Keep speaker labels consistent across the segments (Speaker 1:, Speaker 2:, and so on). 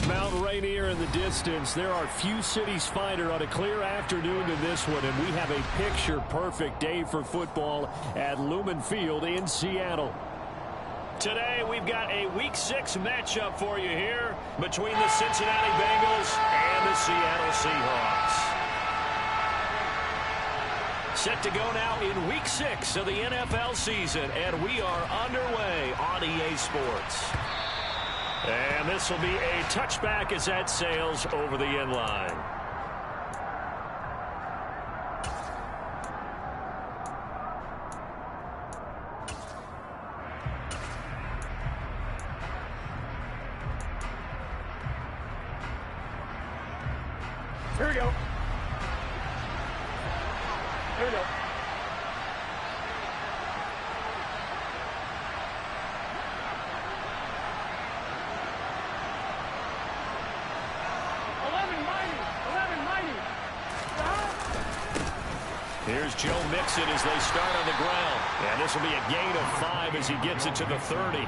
Speaker 1: Mount Rainier in the distance. There are few cities finer on a clear afternoon than this one, and we have a picture-perfect day for football at Lumen Field in Seattle. Today, we've got a Week 6 matchup for you here between the Cincinnati Bengals and the Seattle Seahawks. Set to go now in Week 6 of the NFL season, and we are underway on EA Sports. And this will be a touchback as that sails over the end line.
Speaker 2: Here we go. Here we go.
Speaker 1: Here's Joe Mixon as they start on the ground. And this will be a gain of 5 as he gets it to the 30.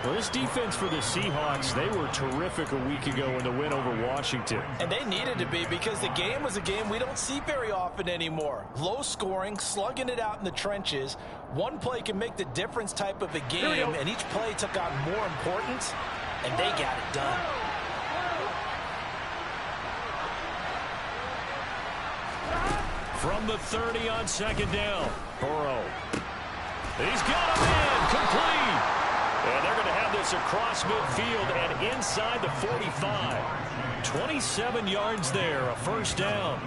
Speaker 1: Well, this defense for the Seahawks, they were terrific a week ago in the win over Washington.
Speaker 3: And they needed to be, because the game was a game we don't see very often anymore. Low scoring, slugging it out in the trenches. One play can make the difference type of a game, and each play took on more importance, and they got it done.
Speaker 1: From the 30 on second down, Burrow. He's got him in, complete. And they're going to have this across midfield and inside the 45. 27 yards there, a first down.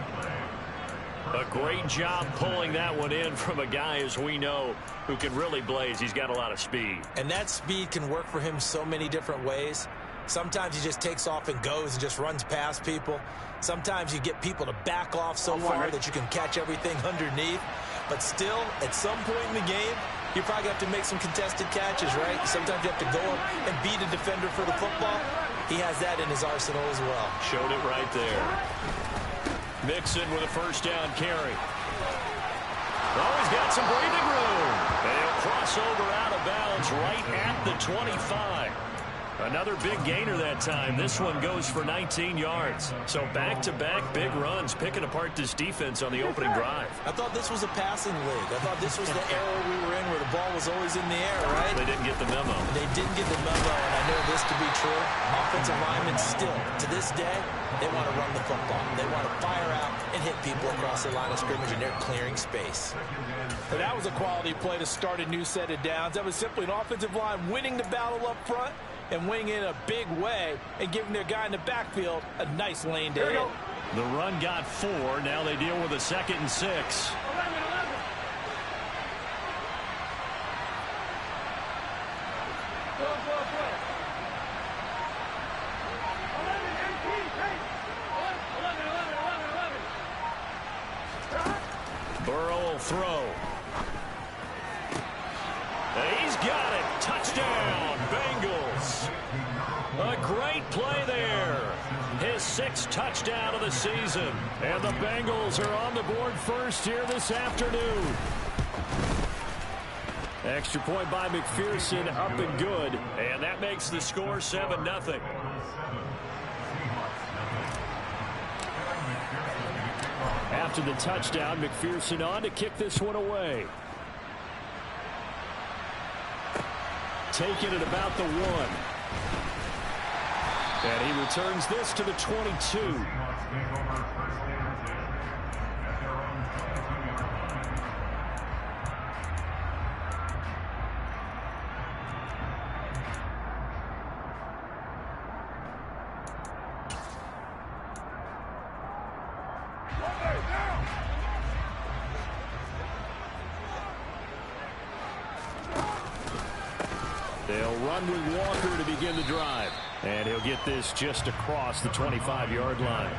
Speaker 1: A great job pulling that one in from a guy, as we know, who can really blaze. He's got a lot of speed.
Speaker 3: And that speed can work for him so many different ways. Sometimes he just takes off and goes and just runs past people. Sometimes you get people to back off so far that you can catch everything underneath. But still, at some point in the game, you probably have to make some contested catches, right? Sometimes you have to go up and beat a defender for the football. He has that in his arsenal as well.
Speaker 1: Showed it right there. Mixon with a first down carry. Oh, he's got some breathing room. And he'll cross over out of bounds right at the 25. Another big gainer that time. This one goes for 19 yards. So back-to-back big runs, picking apart this defense on the opening drive.
Speaker 3: I thought this was a passing league. I thought this was the era we were in where the ball was always in the air, right?
Speaker 1: They didn't get the memo.
Speaker 3: They didn't get the memo, and I know this to be true. Offensive linemen still, to this day, they want to run the football. They want to fire out and hit people across the line of scrimmage, and they're clearing space.
Speaker 2: But that was a quality play to start a new set of downs. That was simply an offensive line winning the battle up front and winning in a big way and giving their guy in the backfield a nice lane to hit.
Speaker 1: The run got 4. Now they deal with a 2nd and 6.
Speaker 2: 11.
Speaker 1: Burrow will throw. He's got it. Touchdown, Bengals. A great play there. His 6th touchdown of the season. And the Bengals are on the board first here this afternoon. Extra point by McPherson, up and good. And that makes the score 7-0. After the touchdown, McPherson on to kick this one away. Taken at about the 1. And he returns this to the 22. They'll run with Walker to begin the drive. And he'll get this just across the 25-yard line.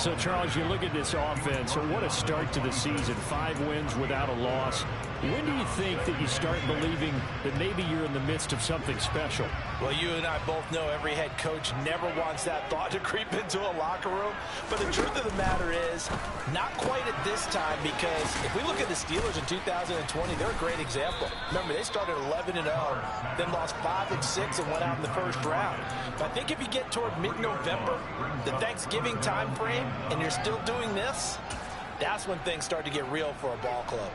Speaker 1: So, Charles, you look at this offense, and what a start to the season. 5 wins without a loss. When do you think that you start believing that maybe you're in the midst of something special?
Speaker 2: Well, you and I both know every head coach never wants that thought to creep into a locker room. But the truth of the matter is, not quite at this time, because if we look at the Steelers in 2020, they're a great example. Remember, they started 11-0, then lost 5-6 and went out in the first round. But I think if you get toward mid-November, the Thanksgiving time frame, and you're still doing this, that's when things start to get real for a ball club.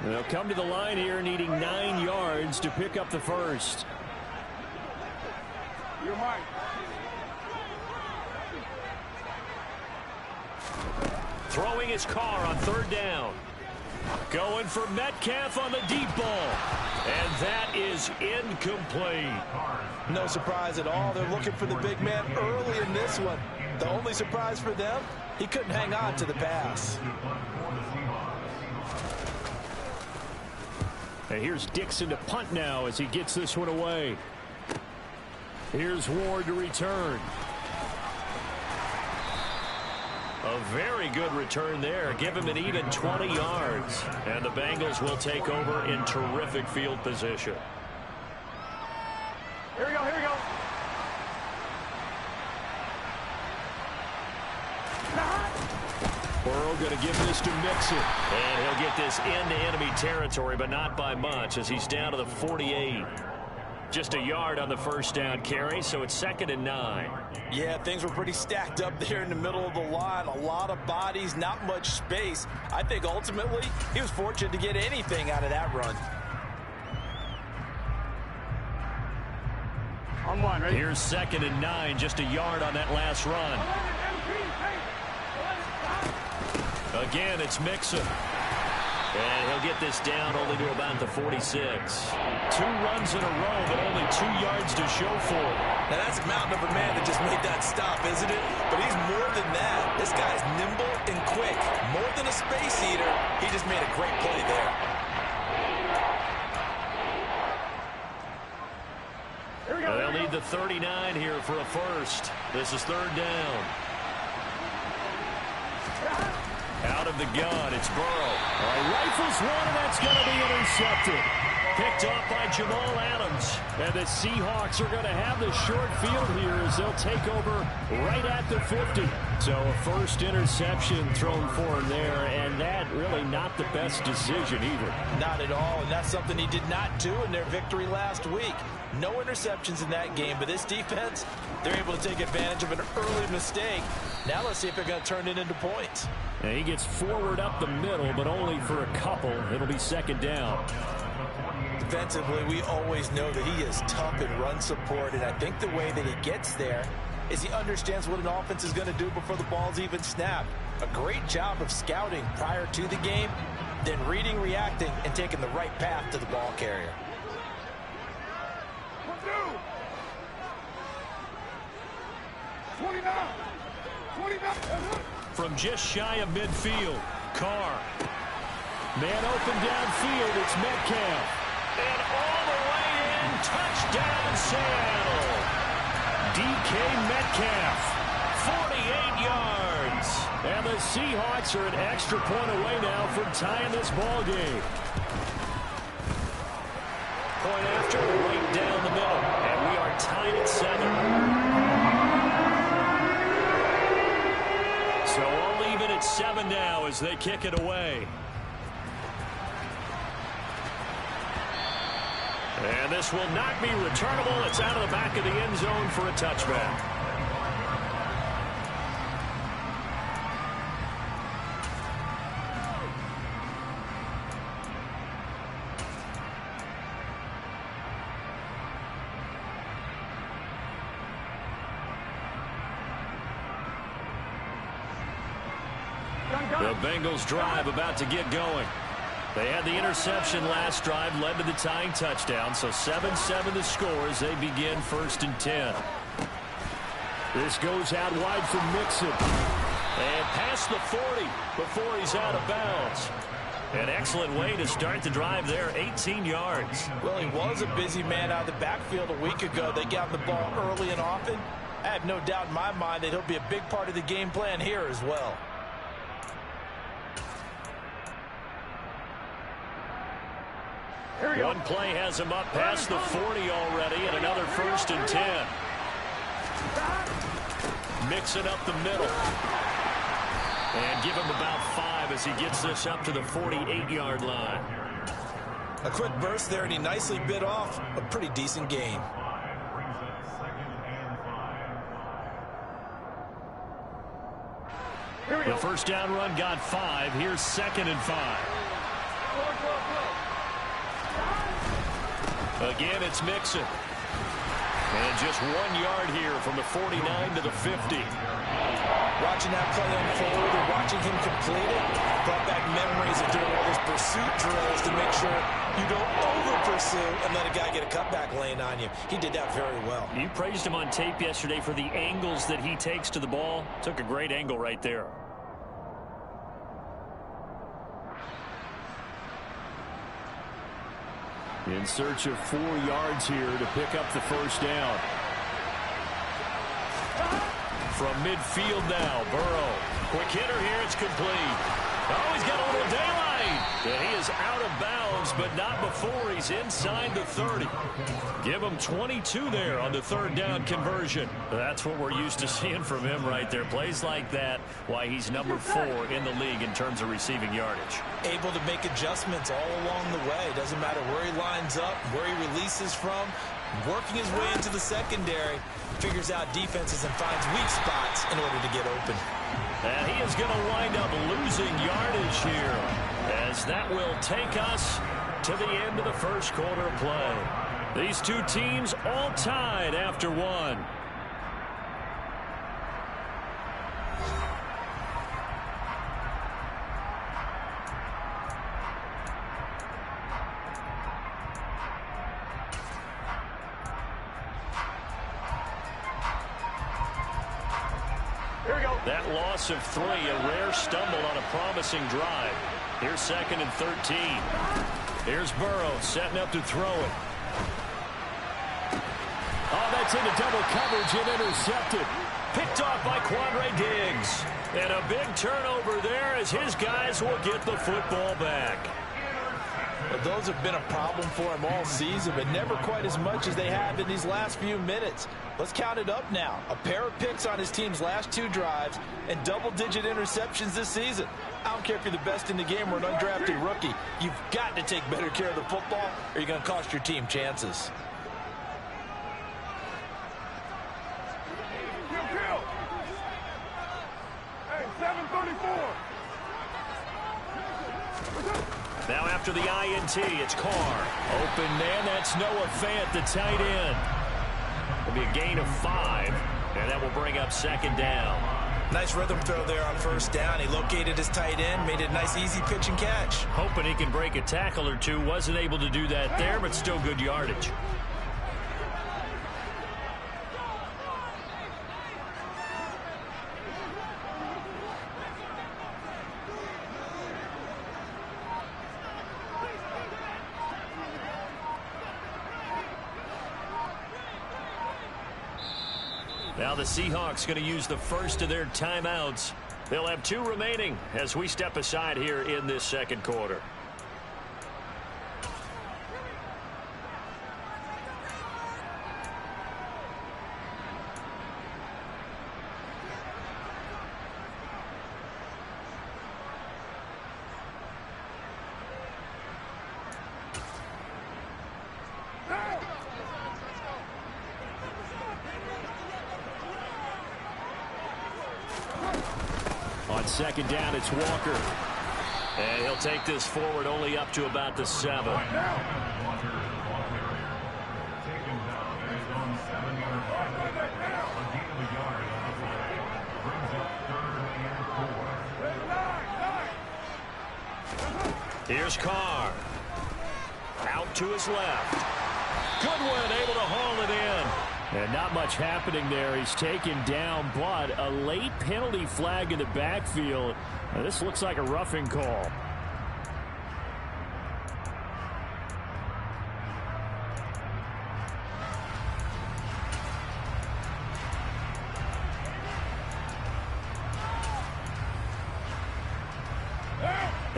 Speaker 1: They'll come to the line here needing 9 yards to pick up the first.
Speaker 4: You're mine.
Speaker 1: Throwing his car on 3rd down. Going for Metcalf on the deep ball. And that is incomplete.
Speaker 2: No surprise at all. They're looking for the big man early in this one. The only surprise for them, he couldn't hang on to the pass.
Speaker 1: And here's Dixon to punt now as he gets this one away. Here's Ward to return. A very good return there. Give him an even 20 yards. And the Bengals will take over in terrific field position.
Speaker 4: Here we go, here we go.
Speaker 1: Burrow going to give this to Mixon. And he'll get this into enemy territory, but not by much as he's down to the 48. Just a yard on the first down carry, so it's 2nd and 9.
Speaker 2: Yeah, things were pretty stacked up there in the middle of the line. A lot of bodies, not much space. I think ultimately he was fortunate to get anything out of that run.
Speaker 4: On one, ready?
Speaker 1: Here's 2nd and 9, just a yard on that last run. Again, it's Mixon. And he'll get this down only to about the 46. 2 runs in a row, but only 2 yards to show for it.
Speaker 3: Now, that's a mountain of a man that just made that stop, isn't it? But he's more than that. This guy's nimble and quick. More than a space eater, he just made a great play there.
Speaker 4: Here we go.
Speaker 1: They'll need the 39 here for a first. This is 3rd down. Out of the gun, it's Burrow. Rifles one, and that's going to be intercepted. Picked off by Jamal Adams. And the Seahawks are going to have the short field here as they'll take over right at the 50. So a first interception thrown for him there, and that really not the best decision either.
Speaker 2: Not at all, and that's something he did not do in their victory last week. No interceptions in that game, but this defense, they're able to take advantage of an early mistake. Now let's see if they're going to turn it into points.
Speaker 1: And he gets forward up the middle, but only for a couple. It'll be 2nd down.
Speaker 2: Defensively, we always know that he is tough in run support, and I think the way that he gets there is he understands what an offense is going to do before the ball's even snapped. A great job of scouting prior to the game, then reading, reacting, and taking the right path to the ball carrier.
Speaker 4: 29.
Speaker 1: From just shy of midfield, Carr. Man open downfield, it's Metcalf. And all the way in, touchdown Seattle. DK Metcalf, 48 yards. And the Seahawks are an extra point away now from tying this ball game. Point after, right down the middle. And we are tied at 7. So all even at 7 now as they kick it away. And this will not be returnable. It's out of the back of the end zone for a touchback. The Bengals drive about to get going. They had the interception last drive, led to the tying touchdown, so 7-7 the score as they begin 1st and 10. This goes out wide for Mixon. And past the 40 before he's out of bounds. An excellent way to start the drive there, 18 yards.
Speaker 2: Well, he was a busy man out of the backfield a week ago. They got the ball early and often. I have no doubt in my mind that he'll be a big part of the game plan here as well.
Speaker 1: One play has him up past the 40 already, and another 1st and 10. Mixing up the middle. And give him about 5 as he gets this up to the 48-yard line.
Speaker 3: A quick burst there, and he nicely bit off a pretty decent gain.
Speaker 1: The first down run got 5. Here's 2nd and 5. Again, it's Mixon. And just 1 yard here from the 49 to the 50.
Speaker 3: Watching that play unfold and watching him complete it brought back memories of doing all those pursuit drills to make sure you don't over-pursue and let a guy get a cutback lane on you. He did that very well.
Speaker 1: You praised him on tape yesterday for the angles that he takes to the ball. Took a great angle right there. In search of 4 yards here to pick up the first down. From midfield now, Burrow. Quick hitter here, it's complete. Oh, he's got a little daylight. And he is out of bounds, but not before he's inside the 30. Give him 22 there on the 3rd down conversion. That's what we're used to seeing from him right there. Plays like that, why he's number 4 in the league in terms of receiving yardage.
Speaker 3: Able to make adjustments all along the way. Doesn't matter where he lines up, where he releases from. Working his way into the secondary, figures out defenses and finds weak spots in order to get open.
Speaker 1: And he is going to wind up losing yardage here, as that will take us to the end of the first quarter of play. These two teams all tied after 1. That loss of 3, a rare stumble on a promising drive. Here's 2nd and 13. Here's Burrow setting up to throw it. Oh, that's into double coverage and intercepted. Picked off by Quandre Diggs. And a big turnover there as his guys will get the football back.
Speaker 2: Well, those have been a problem for him all season, but never quite as much as they have in these last few minutes. Let's count it up now. A pair of picks on his team's last 2 drives and double-digit interceptions this season. I don't care if you're the best in the game or an undrafted rookie. You've got to take better care of the football or you're going to cost your team chances.
Speaker 4: Hey, 734.
Speaker 1: Now after the INT, it's Carr. Open man, that's Noah Fant, the tight end. It'll be a gain of 5, and that will bring up 2nd down.
Speaker 3: Nice rhythm throw there on 1st down. He located his tight end, made it a nice easy pitch and catch.
Speaker 1: Hoping he can break a tackle or 2. Wasn't able to do that there, but still good yardage. Now the Seahawks going to use the first of their timeouts. They'll have 2 remaining as we step aside here in this 2nd quarter. On 2nd down, it's Walker. And he'll take this forward only up to about the 7. Here's Carr. Out to his left. Goodwin able to haul it in. And not much happening there. He's taken down, but a late penalty flag in the backfield. Now, this looks like a roughing call.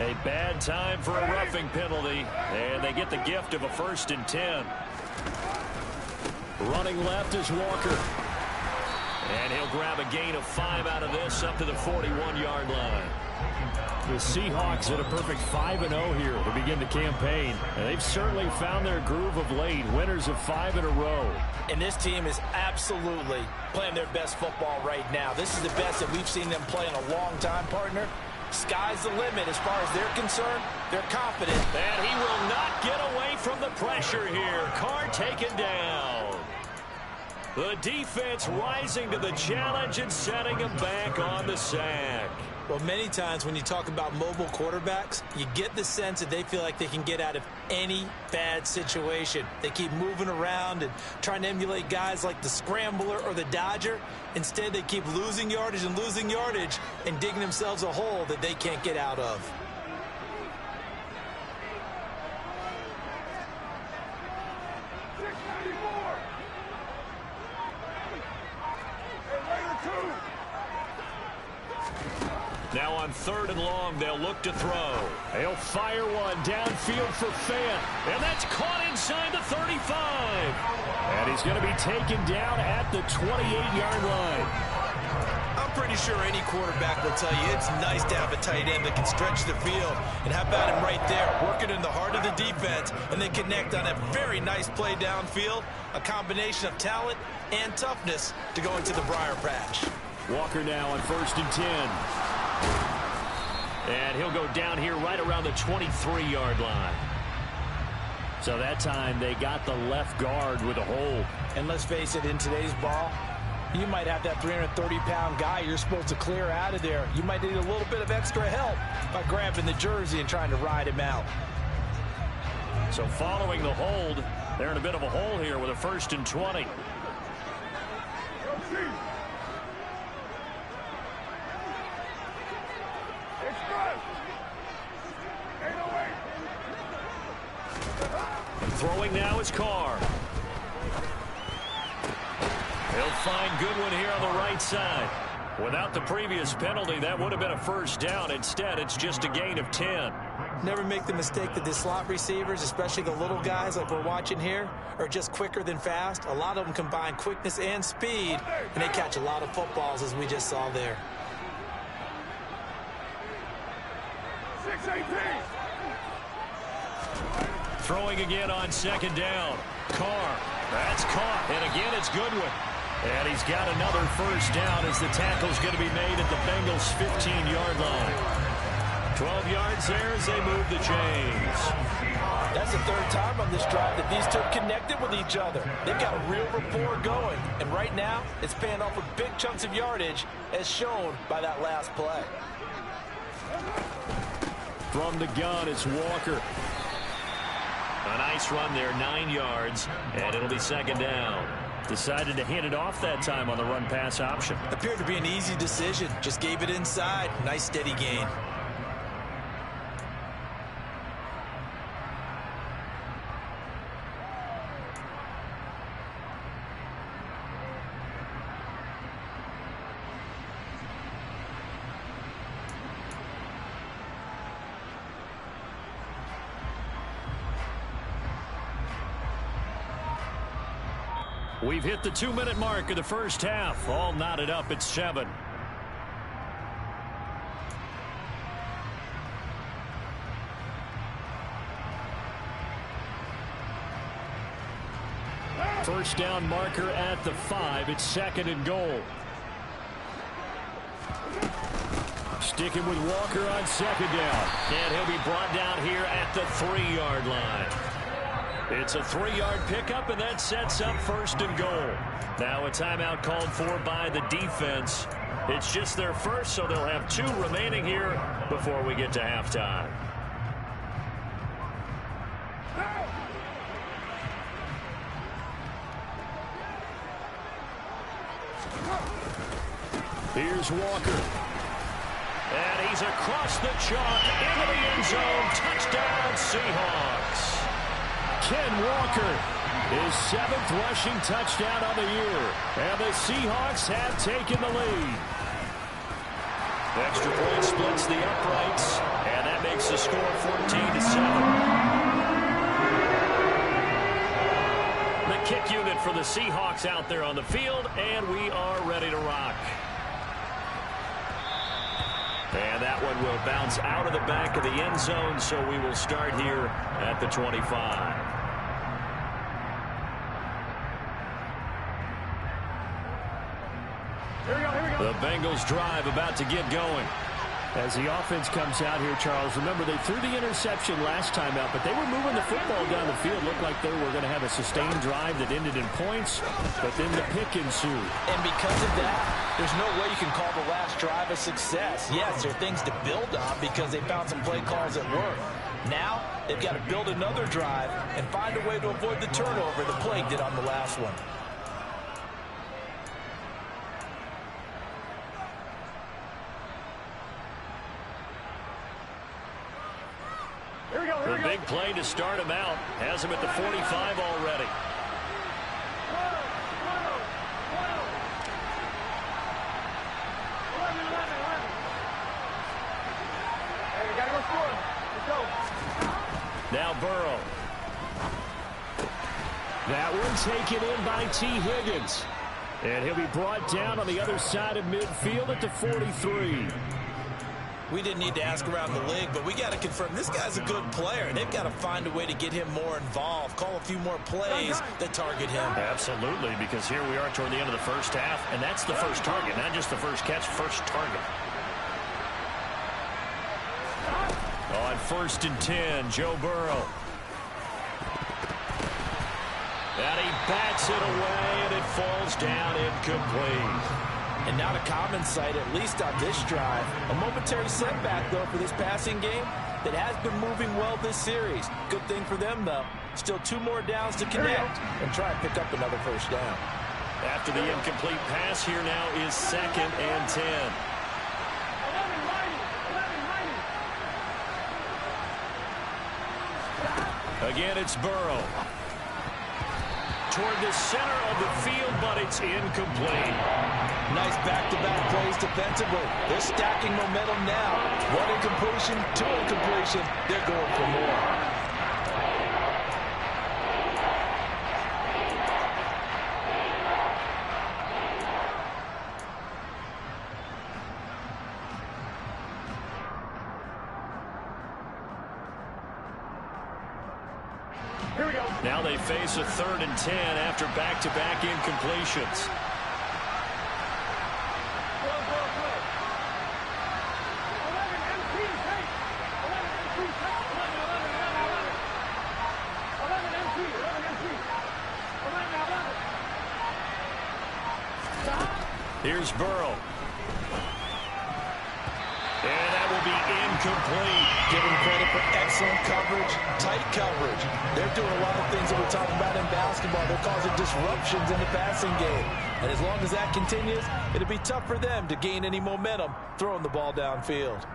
Speaker 1: A bad time for a roughing penalty, and they get the gift of a 1st and 10. Running left is Walker. And he'll grab a gain of 5 out of this up to the 41-yard line. The Seahawks at a perfect 5-0 here to begin the campaign. And they've certainly found their groove of late, winners of 5 in a row.
Speaker 2: And this team is absolutely playing their best football right now. This is the best that we've seen them play in a long time, partner. Sky's the limit as far as they're concerned. They're confident.
Speaker 1: And he will not get away from the pressure here. Carr taken down. The defense rising to the challenge and setting him back on the sack.
Speaker 3: Well, many times when you talk about mobile quarterbacks, you get the sense that they feel like they can get out of any bad situation. They keep moving around and trying to emulate guys like the Scrambler or the Dodger. Instead, they keep losing yardage and digging themselves a hole that they can't get out of.
Speaker 1: Now on 3rd and long, they'll look to throw. He'll fire one downfield for Fant. And that's caught inside the 35. And he's going to be taken down at the 28-yard line.
Speaker 3: I'm pretty sure any quarterback will tell you it's nice to have a tight end that can stretch the field. And how about him right there, working in the heart of the defense, and then connect on a very nice play downfield, a combination of talent and toughness to go into the briar patch.
Speaker 1: Walker now on 1st and 10. And he'll go down here right around the 23-yard line. So that time they got the left guard with a hold.
Speaker 2: And let's face it, in today's ball, you might have that 330-pound guy you're supposed to clear out of there. You might need a little bit of extra help by grabbing the jersey and trying to ride him out.
Speaker 1: So following the hold, they're in a bit of a hole here with a 1st and 20. Throwing now is Carr. He'll find Goodwin here on the right side. Without the previous penalty, that would have been a 1st down. Instead, it's just a gain of 10.
Speaker 3: Never make the mistake that the slot receivers, especially the little guys like we're watching here, are just quicker than fast. A lot of them combine quickness and speed, and they catch a lot of footballs, as we just saw there.
Speaker 4: 6-18.
Speaker 1: Throwing again on 2nd down. Carr. That's caught. And again, it's Goodwin. And he's got another 1st down as the tackle's going to be made at the Bengals' 15-yard line. 12 yards there as they move the chains.
Speaker 2: That's the 3rd time on this drive that these two have connected with each other. They've got a real rapport going. And right now, it's paying off with big chunks of yardage, as shown by that last play.
Speaker 1: From the gun, it's Walker. A nice run there, 9 yards, and it'll be 2nd down. Decided to hand it off that time on the run-pass option.
Speaker 3: Appeared to be an easy decision. Just gave it inside. Nice steady gain.
Speaker 1: We've hit the 2-minute mark of the 1st half. All knotted up at 7. First down marker at the 5. It's 2nd and goal. Sticking with Walker on 2nd down. And he'll be brought down here at the 3-yard line. It's a 3-yard pickup, and that sets up 1st and goal. Now a timeout called for by the defense. It's just their first, so they'll have 2 remaining here before we get to halftime. Here's Walker. And he's across the chalk into the end zone. Touchdown, Seahawks. Ken Walker, his 7th rushing touchdown on the year. And the Seahawks have taken the lead. Extra point splits the uprights. And that that makes the score 14-7. The kick unit for the Seahawks out there on the field, and we are ready to rock. And that one will bounce out of the back of the end zone, so we will start here at the 25.
Speaker 4: Here we go.
Speaker 1: The Bengals drive about to get going.
Speaker 5: As the offense comes out here, Charles, remember they threw the interception last time out, but they were moving the football down the field. Looked like they were going to have a sustained drive that ended in points, but then the pick ensued.
Speaker 2: And because of that, there's no way you can call the last drive a success. Yes, there are things to build on because they found some play calls that work. Now, they've got to build another drive and find a way to avoid the turnover the play did on the last one.
Speaker 1: The big play to start him out has him at the 45 already. Now Burrow.
Speaker 5: That one taken in by T. Higgins. And he'll be brought down on the other side of midfield at the 43.
Speaker 3: We didn't need to ask around the league, but we got to confirm this guy's a good player. They've got to find a way to get him more involved, call a few more plays that target him.
Speaker 1: Absolutely, because here we are toward the end of the first half, and that's the first target, not just the first catch, first target. On 1st and 10, Joe Burrow. And he bats it away, and it falls down incomplete.
Speaker 2: And not a common sight, at least on this drive. A momentary setback, though, for this passing game that has been moving well this series. Good thing for them, though. Still 2 more downs to connect and try and pick up another first down.
Speaker 1: After the incomplete pass, here now is 2nd and 10. Again, it's Burrow. Toward the center of the field, but it's incomplete.
Speaker 2: Nice back-to-back plays defensively. They're stacking momentum now. 1 incompletion, 2 incompletion. They're going for more.
Speaker 4: Here we go.
Speaker 1: Now they face a 3rd and 10 after back-to-back incompletions. Here's Burrow. And that will be incomplete.
Speaker 2: Give him credit for excellent coverage, tight coverage. They're doing a lot of things that we're talking about in basketball. They're causing disruptions in the passing game. And as long as that continues, it'll be tough for them to gain any momentum throwing the ball downfield.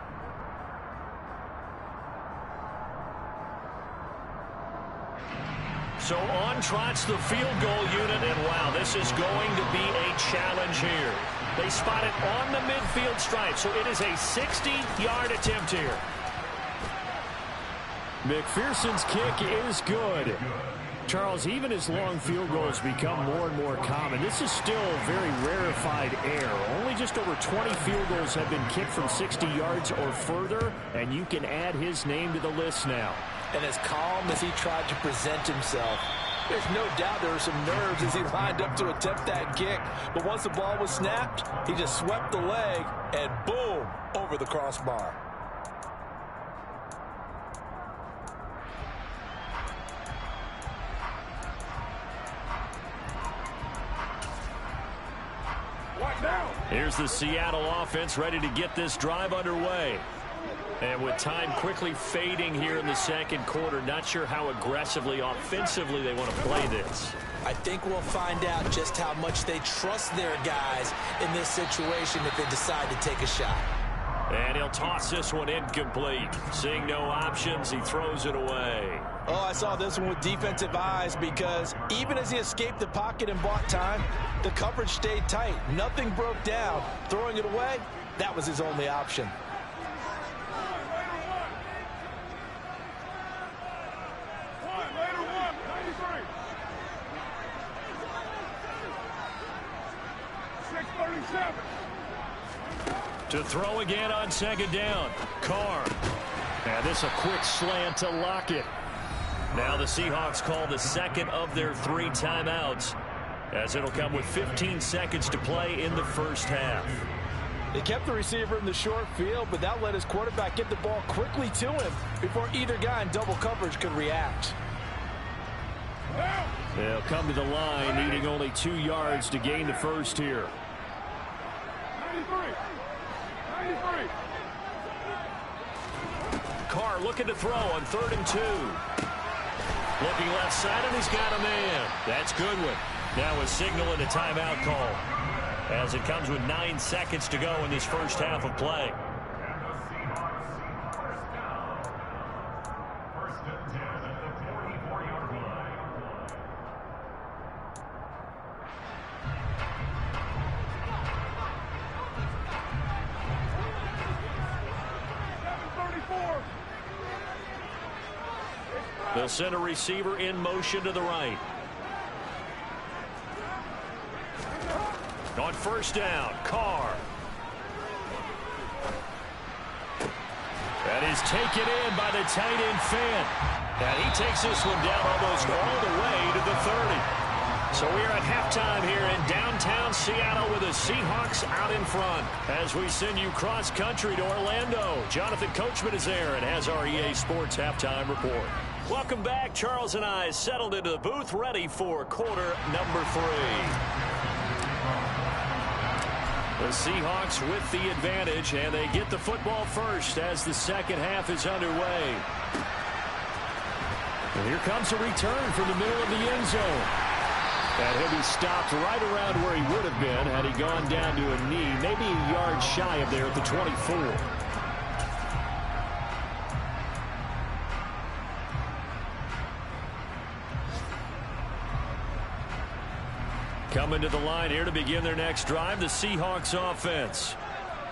Speaker 1: So on trots the field goal unit, and wow, this is going to be a challenge here. They spot it on the midfield stripe, so it is a 60-yard attempt here.
Speaker 5: McPherson's kick is good. Charles, even as long field goals become more and more common, this is still very rarefied air. Only just over 20 field goals have been kicked from 60 yards or further, and you can add his name to the list now.
Speaker 2: And as calm as he tried to present himself, there's no doubt there were some nerves as he lined up to attempt that kick. But once the ball was snapped, he just swept the leg and boom, over the crossbar.
Speaker 1: Here's the Seattle offense ready to get this drive underway. And with time quickly fading here in the second quarter, not sure how aggressively, offensively they want to play this.
Speaker 3: I think we'll find out just how much they trust their guys in this situation if they decide to take a shot.
Speaker 1: And he'll toss this one incomplete. Seeing no options, he throws it away.
Speaker 2: Oh, I saw this one with defensive eyes because even as he escaped the pocket and bought time, the coverage stayed tight. Nothing broke down. Throwing it away, that was his only option.
Speaker 4: 37.
Speaker 1: To throw again on second down. Carr. And this a quick slant to lock it. Now the Seahawks call the second of their 3 timeouts, as it'll come with 15 seconds to play in the first half.
Speaker 2: They kept the receiver in the short field, but that let his quarterback get the ball quickly to him before either guy in double coverage could react.
Speaker 5: They'll come to the line, needing only 2 yards to gain the first here.
Speaker 4: 93.
Speaker 1: Carr looking to throw on 3rd and 2. Looking left side, and he's got a man. That's Goodwin. Now a signal and a timeout call, as it comes with 9 seconds to go in this first half of play. They'll send a receiver in motion to the right. On first down, Carr. That is taken in by the tight end Fant. And he takes this one down almost all the way to the 30. So we are at halftime here in downtown Seattle with the Seahawks out in front, as we send you cross-country to Orlando. Jonathan Coachman is there and has our EA Sports halftime report. Welcome back. Charles and I settled into the booth, ready for quarter number 3. The Seahawks with the advantage, and they get the football first as the second half is underway. And here comes a return from the middle of the end zone. And he'll be stopped right around where he would have been had he gone down to a knee, maybe a yard shy of there at the 24. Coming to the line here to begin their next drive, the Seahawks offense.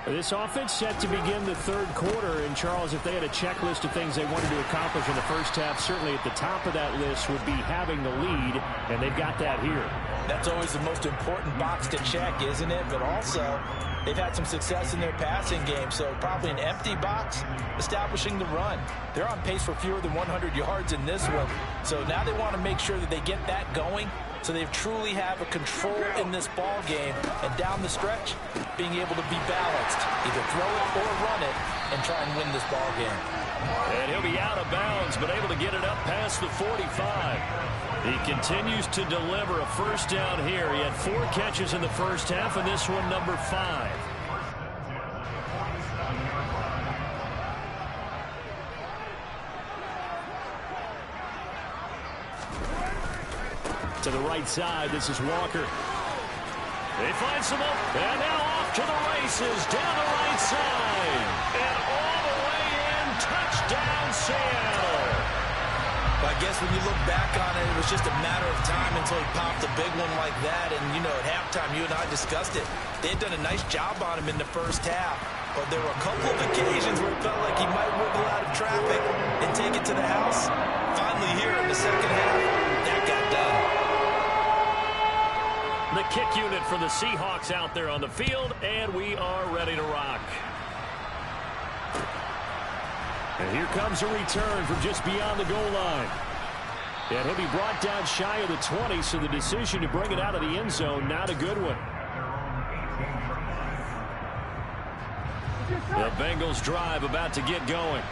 Speaker 1: This offense set to begin the third quarter. And, Charles, if they had a checklist of things they wanted to accomplish in the first half, certainly at the top of that list would be having the lead, and they've got that here.
Speaker 2: That's always the most important box to check, isn't it? But also, they've had some success in their passing game, so probably an empty box establishing the run. They're on pace for fewer than 100 yards in this one, so now they want to make sure that they get that going, so they truly have a control in this ball game, and down the stretch, being able to be balanced, either throw it or run it, and try and win this ball game.
Speaker 1: And he'll be out of bounds, but able to get it up past the 45. He continues to deliver a first down here. He had 4 catches in the first half, and this one number 5.
Speaker 5: To the right side, this is Walker.
Speaker 1: They find some up, and now off to the races, down the right side. And all the way in, touchdown Seattle.
Speaker 2: But I guess when you look back on it, it was just a matter of time until he popped a big one like that. And, you know, at halftime, you and I discussed it. They had done a nice job on him in the first half. But there were a couple of occasions where it felt like he might wiggle out of traffic and take it to the house. Finally here in the second half, that got done.
Speaker 1: The kick unit for the Seahawks out there on the field, and we are ready to rock.
Speaker 5: And here comes a return from just beyond the goal line. And he'll be brought down shy of the 20, so the decision to bring it out of the end zone, not a good one.
Speaker 1: The Bengals drive about to get going.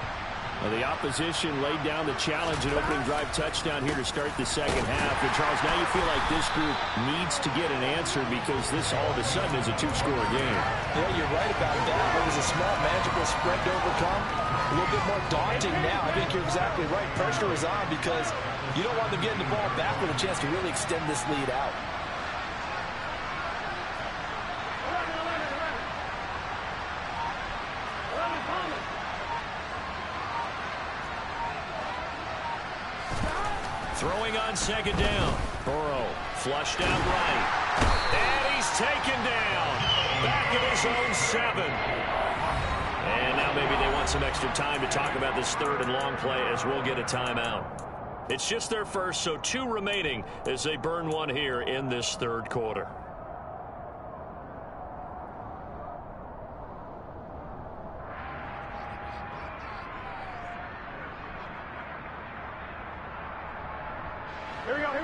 Speaker 5: Well, the opposition laid down the challenge and opening drive touchdown here to start the second half. And, Charles, now you feel like this group needs to get an answer because this all of a sudden is a 2-score game.
Speaker 2: Yeah, you're right about that. It was a small, magical spread to overcome. A little bit more daunting now. I think you're exactly right. Pressure is on because you don't want them getting the ball back with a chance to really extend this lead out.
Speaker 1: Throwing on second down. Burrow flushed out right. And he's taken down. Back at his own 7. And now maybe they want some extra time to talk about this third and long play as we'll get a timeout. It's just their first, so 2 remaining as they burn one here in this third quarter.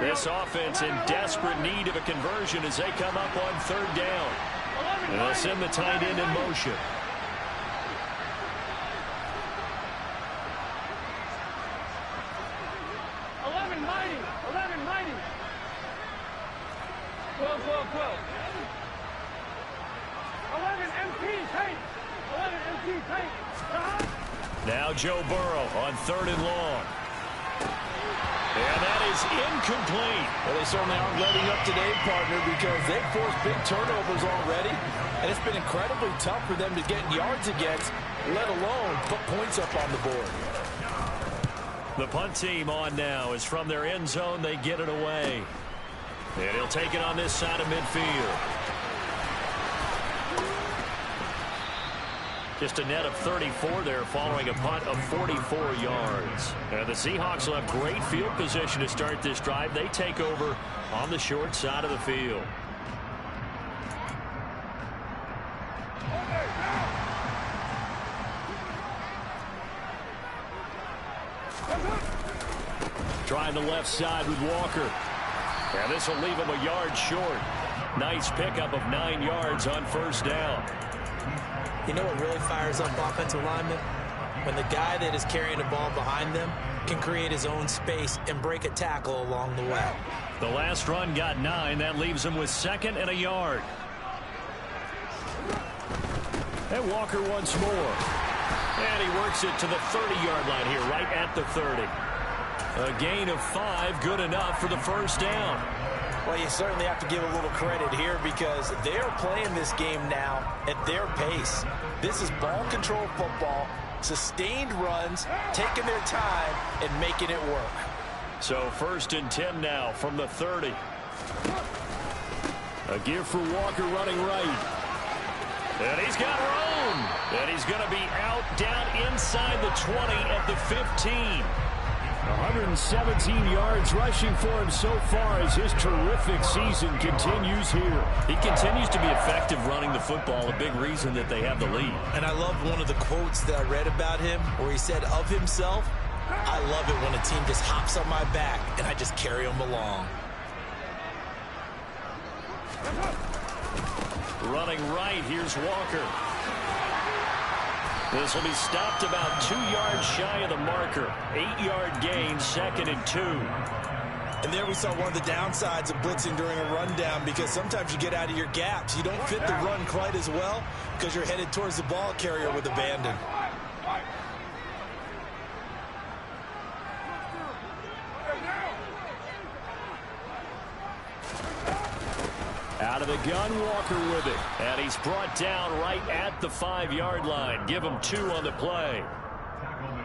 Speaker 1: This offense in desperate need of a conversion as they come up on third down. And they'll send the tight end in motion. Now Joe Burrow on third and long. And that is incomplete.
Speaker 2: Well, they certainly aren't letting up today, partner, because they've forced big turnovers already. And it's been incredibly tough for them to get yards against, let alone put points up on the board.
Speaker 1: The punt team on now is from their end zone. They get it away. And he'll take it on this side of midfield. Just a net of 34 there following a punt of 44 yards. And the Seahawks will have great field position to start this drive. They take over on the short side of the field. Trying the left side with Walker. And this will leave him a yard short. Nice pickup of 9 yards on first down.
Speaker 3: You know what really fires up offensive linemen? When the guy that is carrying the ball behind them can create his own space and break a tackle along the way.
Speaker 1: The last run got 9. That leaves him with 2nd and a yard. And Walker once more. And he works it to the 30-yard line here, right at the 30. A gain of 5, good enough for the first down.
Speaker 2: Well, you certainly have to give a little credit here because they're playing this game now at their pace. This is ball control football, sustained runs, taking their time and making it work.
Speaker 1: So 1st and 10 now from the 30. A give for Walker running right. And he's got room. And he's going to be out down inside the 20 at the 15.
Speaker 5: 117 yards rushing for him so far as his terrific season continues here.
Speaker 1: He continues to be effective running the football, a big reason that they have the lead.
Speaker 3: And I love one of the quotes that I read about him where he said of himself, "I love it when a team just hops on my back and I just carry them along."
Speaker 1: Running right, here's Walker. This will be stopped about 2 yards shy of the marker. 8-yard gain, 2nd and 2.
Speaker 3: And there we saw one of the downsides of blitzing during a rundown because sometimes you get out of your gaps. You don't fit the run quite as well because you're headed towards the ball carrier with abandon.
Speaker 1: Out of the gun, Walker with it. And he's brought down right at the 5-yard line. Give him 2 on the play.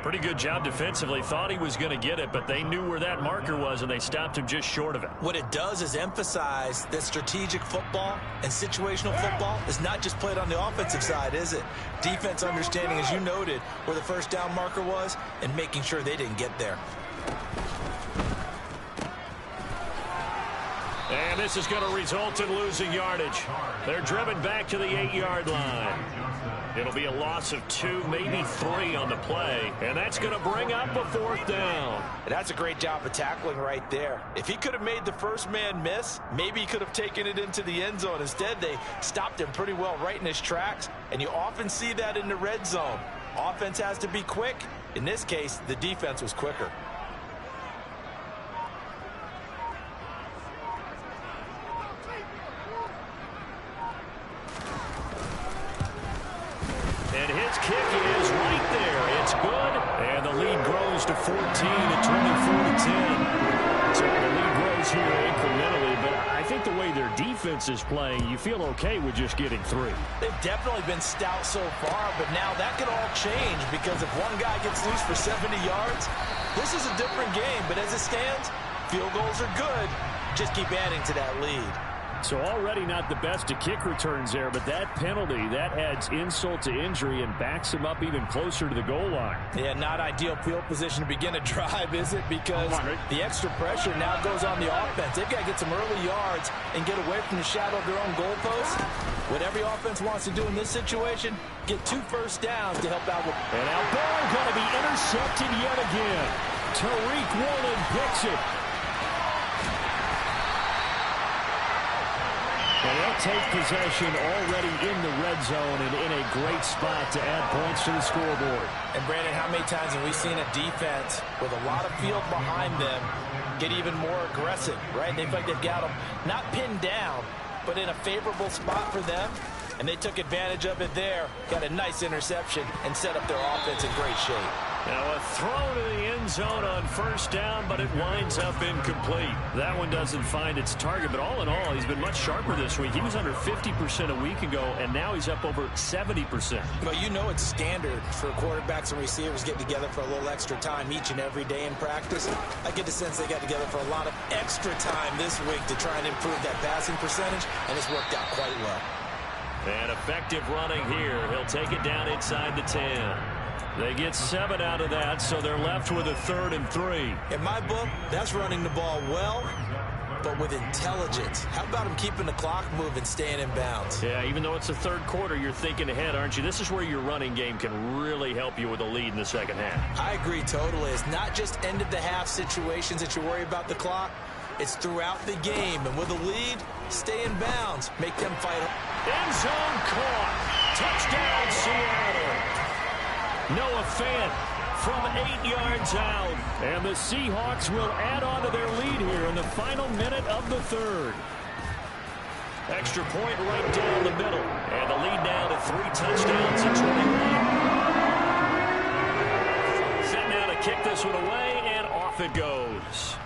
Speaker 1: Pretty good job defensively. Thought he was going to get it, but they knew where that marker was, and they stopped him just short of it.
Speaker 3: What it does is emphasize that strategic football and situational football is not just played on the offensive side, is it? Defense understanding, as you noted, where the first down marker was and making sure they didn't get there.
Speaker 1: And this is going to result in losing yardage. They're driven back to the 8-yard line. It'll be a loss of 2, maybe 3 on the play. And that's going to bring up a 4th down.
Speaker 2: And that's a great job of tackling right there. If he could have made the first man miss, maybe he could have taken it into the end zone. Instead, they stopped him pretty well right in his tracks. And you often see that in the red zone. Offense has to be quick. In this case, the defense was quicker.
Speaker 1: And his kick is right there. It's good. And the lead grows to 14 at 24-10. So the lead grows here incrementally, but I think the way their defense is playing, you feel okay with just getting 3.
Speaker 2: They've definitely been stout so far, but now that could all change because if one guy gets loose for 70 yards, this is a different game. But as it stands, field goals are good. Just keep adding to that lead.
Speaker 5: So already not the best to kick returns there, but that penalty, that adds insult to injury and backs him up even closer to the goal line.
Speaker 2: Yeah, not ideal field position to begin a drive, is it? Because the extra pressure now goes on the offense. They've got to get some early yards and get away from the shadow of their own goalpost. What every offense wants to do in this situation, get 2 first downs to help out with.
Speaker 5: And now ball going to be intercepted yet again. Tariq Woolen picks it. And they'll take possession already in the red zone and in a great spot to add points to the scoreboard.
Speaker 2: And, Brandon, how many times have we seen a defense with a lot of field behind them get even more aggressive, right? They feel like they've got them not pinned down, but in a favorable spot for them, and they took advantage of it there, got a nice interception, and set up their offense in great shape.
Speaker 1: Now a throw to the end zone on first down, but it winds up incomplete. That one doesn't find its target, but all in all, he's been much sharper this week. He was under 50% a week ago, and now he's up over 70%.
Speaker 3: Well, you know it's standard for quarterbacks and receivers getting together for a little extra time each and every day in practice. I get the sense they got together for a lot of extra time this week to try and improve that passing percentage, and it's worked out quite well.
Speaker 1: And effective running here. He'll take it down inside the 10. They get 7 out of that, so they're left with a 3rd and 3.
Speaker 3: In my book, that's running the ball well, but with intelligence. How about him keeping the clock moving, staying in bounds?
Speaker 1: Yeah, even though it's the third quarter, you're thinking ahead, aren't you? This is where your running game can really help you with a lead in the second half.
Speaker 3: I agree totally. It's not just end-of-the-half situations that you worry about the clock. It's throughout the game. And with a lead, stay in bounds. Make them fight.
Speaker 1: End zone caught. Touchdown, Seattle. Noah Fant from 8 yards out. And the Seahawks will add on to their lead here in the final minute of the 3rd. Extra point right down the middle. And the lead now to 3 touchdowns and 21. Set now to kick this one away, and off it goes.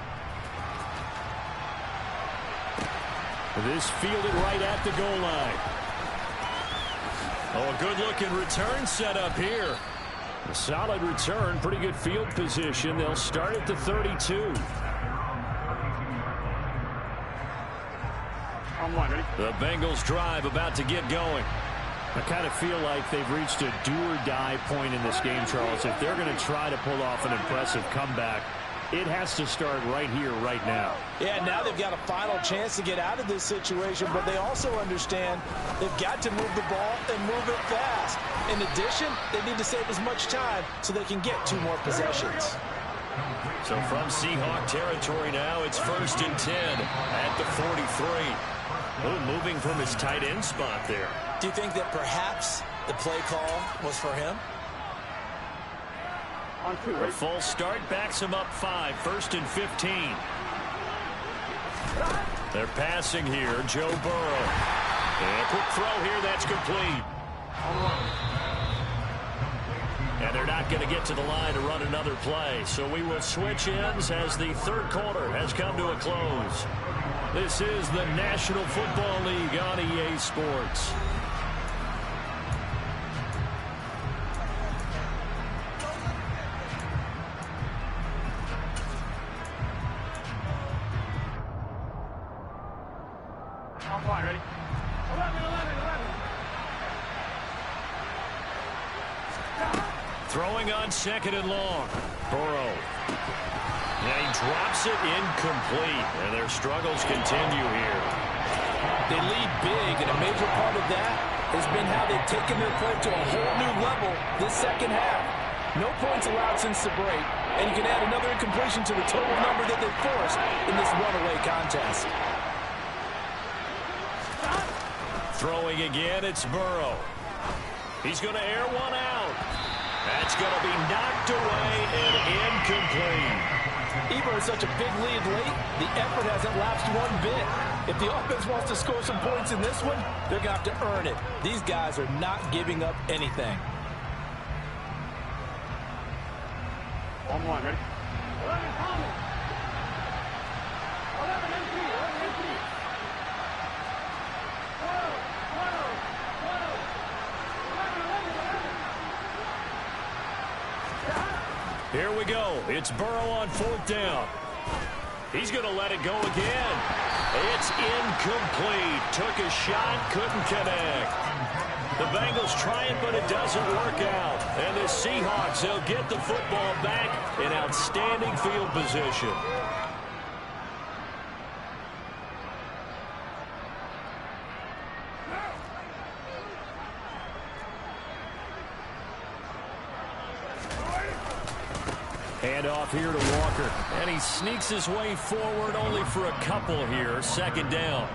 Speaker 1: This fielded right at the goal line. Oh, a good-looking return set up here. A solid return, pretty good field position. They'll start at the 32. The Bengals drive about to get going. I kind of feel like they've reached a do-or-die point in this game, Charles. If they're going to try to pull off an impressive comeback, it has to start right here, right now.
Speaker 2: Yeah, now they've got a final chance to get out of this situation, but they also understand they've got to move the ball and move it fast. In addition, they need to save as much time so they can get 2 more possessions.
Speaker 1: So from Seahawk territory now, it's 1st and 10 at the 43. Oh, moving from his tight end spot there.
Speaker 3: Do you think that perhaps the play call was for him?
Speaker 1: A full start backs him up 5, 1st and 15. They're passing here, Joe Burrow. And a quick throw here, that's complete. And they're not going to get to the line to run another play. So we will switch ends as the 3rd quarter has come to a close. This is the National Football League on EA Sports.
Speaker 4: Ready? 11.
Speaker 1: Throwing on 2nd and long. Burrow. And he drops it incomplete. And their struggles continue here.
Speaker 2: They lead big, and a major part of that has been how they've taken their play to a whole new level this second half. No points allowed since the break, and you can add another incompletion to the total number that they forced in this runaway contest.
Speaker 1: Throwing again, it's Burrow. He's going to air one out. That's going to be knocked away and incomplete.
Speaker 2: Even with such a big lead late, the effort hasn't lapsed one bit. If the offense wants to score some points in this one, they're going to have to earn it. These guys are not giving up anything.
Speaker 4: On 1, ready? 11, Thomas. 11, MC.
Speaker 1: Here we go. It's Burrow on 4th down. He's going to let it go again. It's incomplete. Took a shot, couldn't connect. The Bengals trying, but it doesn't work out. And the Seahawks, they'll get the football back in outstanding field position. Handoff here to Walker. And he sneaks his way forward only for a couple here. 2nd down.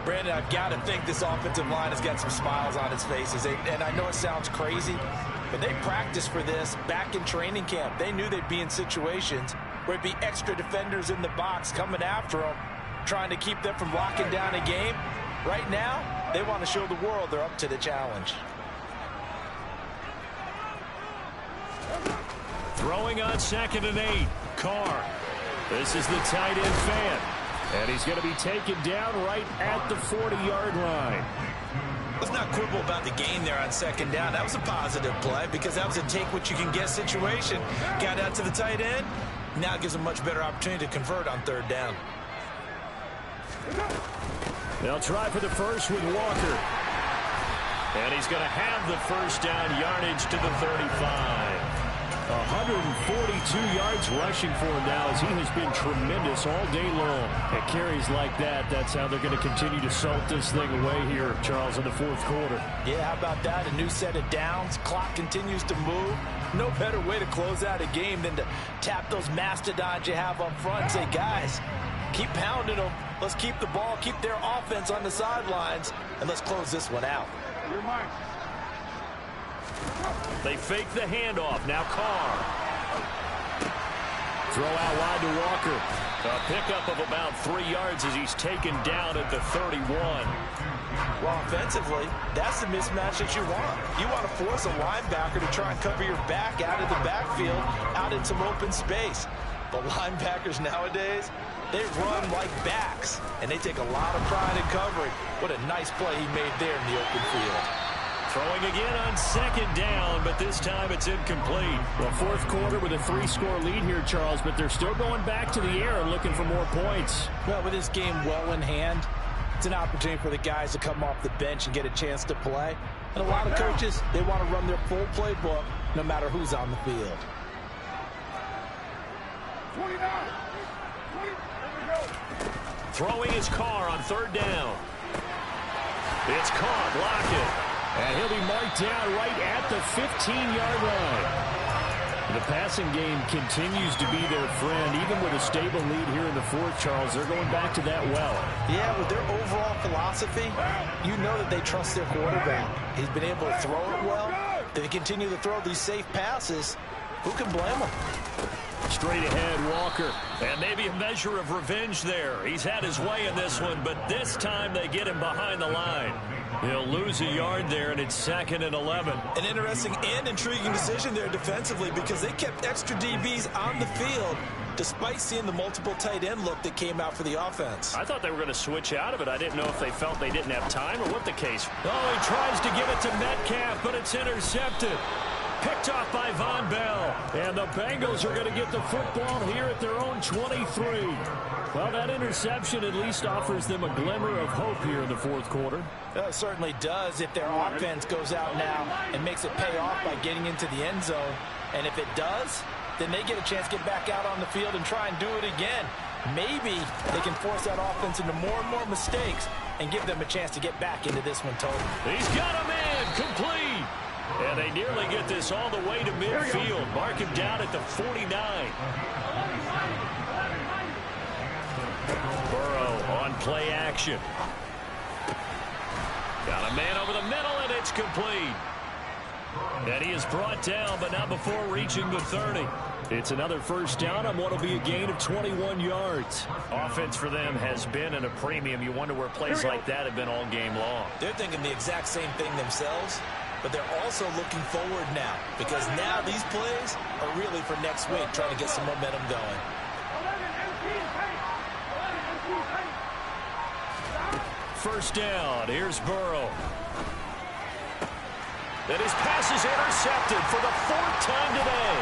Speaker 2: Brandon, I've got to think this offensive line has got some smiles on its faces. And I know it sounds crazy, but they practiced for this back in training camp. They knew they'd be in situations where it'd be extra defenders in the box coming after them, trying to keep them from locking down a game. Right now, they want to show the world they're up to the challenge.
Speaker 1: Throwing on 2nd and 8. Carr. This is the tight end fan. And he's going to be taken down right at the 40-yard line.
Speaker 3: Let's not quibble about the gain there on 2nd down. That was a positive play because that was a take-what-you-can-get situation. Got out to the tight end. Now it gives a much better opportunity to convert on 3rd down.
Speaker 1: They'll try for the first with Walker. And he's going to have the first down yardage to the 35. 142 yards rushing for him now as he has been tremendous all day long. At carries like that, that's how they're going to continue to salt this thing away here, Charles, in the 4th quarter.
Speaker 2: Yeah, how about that? A new set of downs. Clock continues to move. No better way to close out a game than to tap those mastodons you have up front and say, guys, keep pounding them. Let's keep the ball, keep their offense on the sidelines, and let's close this one out.
Speaker 4: You're mine.
Speaker 1: They fake the handoff. Now Carr. Throw out wide to Walker. A pickup of about 3 yards as he's taken down at the 31.
Speaker 2: Well, offensively, that's the mismatch that you want. You want to force a linebacker to try and cover your back out of the backfield, out in some open space. But linebackers nowadays, they run like backs, and they take a lot of pride in covering. What a nice play he made there in the open field.
Speaker 1: Throwing again on 2nd down, but this time it's incomplete.
Speaker 5: Well, 4th quarter with a 3-score lead here, Charles, but they're still going back to the air and looking for more points.
Speaker 2: Well, with this game well in hand, it's an opportunity for the guys to come off the bench and get a chance to play. And a lot of coaches, they want to run their full playbook no matter who's on the field.
Speaker 4: 29.
Speaker 1: Throwing his Carr on 3rd down. It's Carr blocking. And he'll be marked down right at the 15-yard line. The passing game continues to be their friend. Even with a stable lead here in the 4th, Charles, they're going back to that well.
Speaker 2: Yeah, with their overall philosophy, you know that they trust their quarterback. He's been able to throw it well. They continue to throw these safe passes. Who can blame them?
Speaker 1: Straight ahead, Walker. And maybe a measure of revenge there. He's had his way in this one, but this time they get him behind the line. He'll lose a yard there, and it's 2nd and 11.
Speaker 3: An interesting and intriguing decision there defensively because they kept extra DBs on the field despite seeing the multiple tight end look that came out for the offense.
Speaker 1: I thought they were going to switch out of it. I didn't know if they felt they didn't have time or what the case. Oh, he tries to give it to Metcalf, but it's intercepted. Picked off by Von Bell. And the Bengals are going to get the football here at their own 23. Well, that interception at least offers them a glimmer of hope here in the 4th quarter.
Speaker 2: It certainly does if their offense goes out now and makes it pay off by getting into the end zone. And if it does, then they get a chance to get back out on the field and try and do it again. Maybe they can force that offense into more and more mistakes and give them a chance to get back into this one total.
Speaker 1: He's got him in. Complete. And they nearly get this all the way to midfield. Mark him down at the 49. Burrow on play action. Got a man over the middle, and it's complete. And he is brought down, but not before reaching the 30. It's another first down on what will be a gain of 21 yards. Offense for them has been at a premium. You wonder where plays like that have been all game long.
Speaker 3: They're thinking the exact same thing themselves, but they're also looking forward now because now these plays are really for next week, trying to get some momentum going.
Speaker 1: First down. Here's Burrow. And his pass is intercepted for the 4th time today.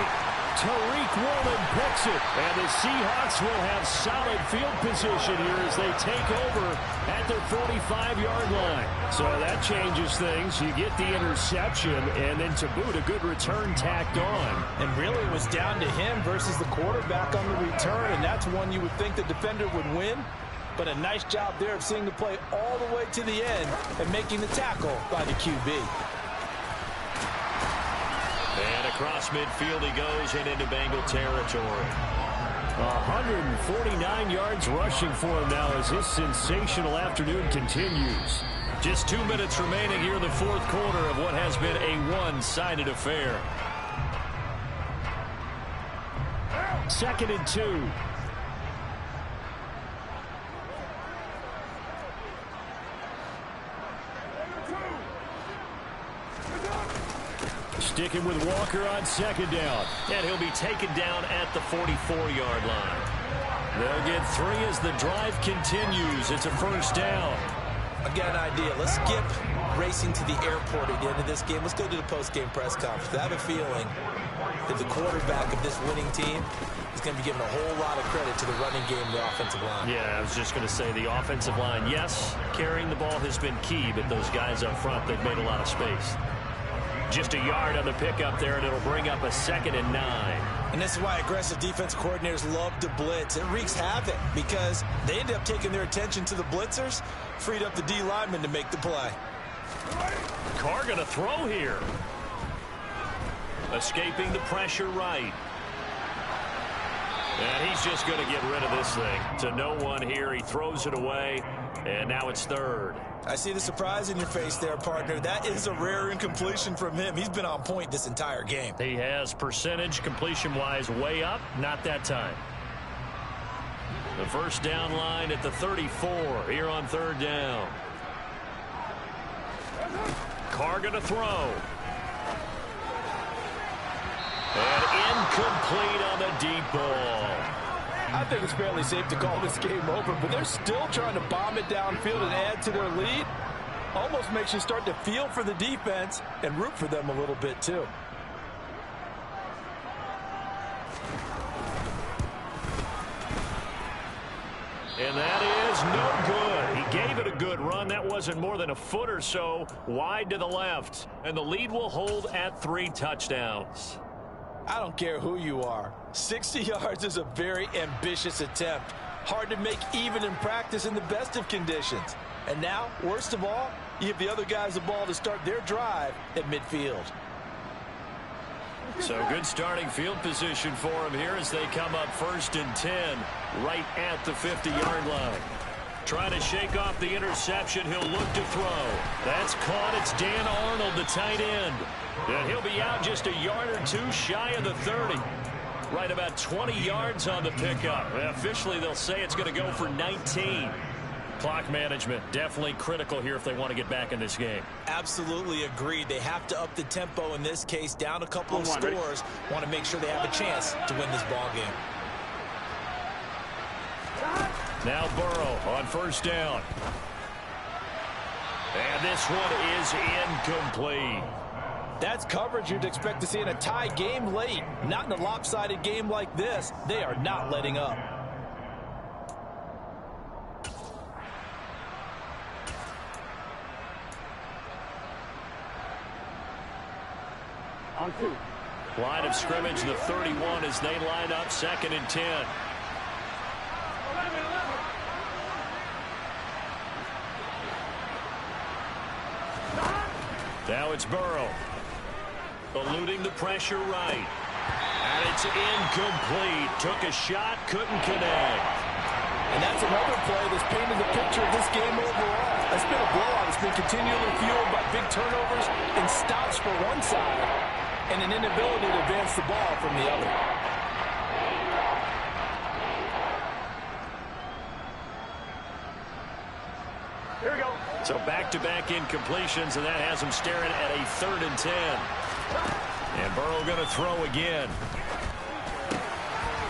Speaker 1: Tariq Woolen picks it, and the Seahawks will have solid field position here as they take over at their 45-yard line. So that changes things. You get the interception, and then to boot, a good return tacked on.
Speaker 2: And really it was down to him versus the quarterback on the return, and that's one you would think the defender would win. But a nice job there of seeing the play all the way to the end and making the tackle by the QB.
Speaker 1: And across midfield he goes and into Bengal territory.
Speaker 5: 149 yards rushing for him now as his sensational afternoon continues.
Speaker 1: Just 2 minutes remaining here in the fourth quarter of what has been a one-sided affair.
Speaker 5: 2nd and 2. Sticking with Walker on 2nd down.
Speaker 1: And he'll be taken down at the 44-yard line. They'll get 3 as the drive continues. It's a first down.
Speaker 3: I've got an idea. Let's skip racing to the airport at the end of this game. Let's go to the post-game press conference. I have a feeling that the quarterback of this winning team is going to be given a whole lot of credit to the running game and the offensive line.
Speaker 1: Yeah, I was just going to say the offensive line, yes, carrying the ball has been key, but those guys up front, they've made a lot of space. Just a yard on the pickup there, and it'll bring up a 2nd and 9.
Speaker 3: And this is why aggressive defense coordinators love to blitz. It wreaks havoc because they end up taking their attention to the blitzers, freed up the D lineman to make the play.
Speaker 1: Carr going to throw here. Escaping the pressure right. And he's just going to get rid of this thing. To no one here. He throws it away, and now it's 3rd.
Speaker 3: I see the surprise in your face there, partner. That is a rare incompletion from him. He's been on point this entire game.
Speaker 1: He has percentage completion-wise way up. Not that time. The first down line at the 34 here on 3rd down. Carr going to throw. And incomplete on the deep ball.
Speaker 2: I think it's fairly safe to call this game over, but they're still trying to bomb it downfield and add to their lead. Almost makes you start to feel for the defense and root for them a little bit too.
Speaker 1: And that is no good. He gave it a good run. That wasn't more than a foot or so wide to the left. And the lead will hold at 3 touchdowns.
Speaker 2: I don't care who you are. 60 yards is a very ambitious attempt. Hard to make even in practice in the best of conditions. And now, worst of all, you give the other guys the ball to start their drive at midfield.
Speaker 1: So good starting field position for him here as they come up 1st and 10 right at the 50-yard line. Trying to shake off the interception. He'll look to throw. That's caught. It's Dan Arnold, the tight end. And he'll be out just a yard or 2 shy of the 30. Right about 20 yards on the pickup. Officially, they'll say it's going to go for 19. Clock management definitely critical here if they want to get back in this game.
Speaker 3: Absolutely agreed. They have to up the tempo in this case, down a couple of scores. Want to make sure they have a chance to win this ball game.
Speaker 1: Now Burrow on 1st down. And this one is incomplete.
Speaker 2: That's coverage you'd expect to see in a tie game late. Not in a lopsided game like this. They are not letting up.
Speaker 4: On 2.
Speaker 1: Line of scrimmage, the 31 as they line up 2nd and 10. Now it's Burrow. Eluding the pressure right. And it's incomplete. Took a shot, couldn't connect.
Speaker 2: And that's another play that's painted the picture of this game overall. It's been a blowout. It's been continually fueled by big turnovers and stops for one side and an inability to advance the ball from the other.
Speaker 4: Here we go.
Speaker 1: So back-to-back incompletions, and that has him staring at a 3rd and 10. And Burrow going to throw again.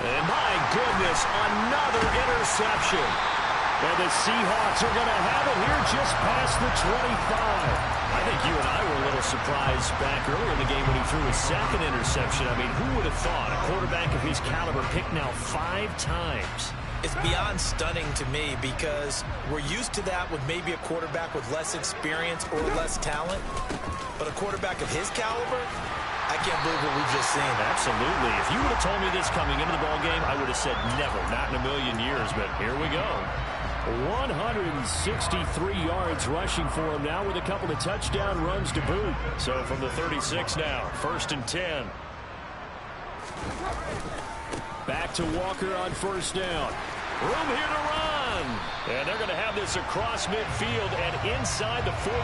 Speaker 1: And my goodness, another interception. And the Seahawks are going to have it here just past the 25. I think you and I were a little surprised back earlier in the game when he threw his 2nd interception. I mean, who would have thought a quarterback of his caliber picked now 5 times?
Speaker 3: It's beyond stunning to me because we're used to that with maybe a quarterback with less experience or less talent. But a quarterback of his caliber, I can't believe what we've just seen.
Speaker 1: Absolutely. If you would have told me this coming into the ballgame, I would have said never, not in a million years. But here we go.
Speaker 5: 163 yards rushing for him now with a couple of touchdown runs to boot.
Speaker 1: So from the 36 now, 1st and 10.
Speaker 5: Back to Walker on first down.
Speaker 1: Room here to run. And they're going to have this across midfield and inside the 45.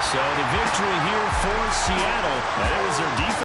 Speaker 5: So the victory here for Seattle. And it was their defense.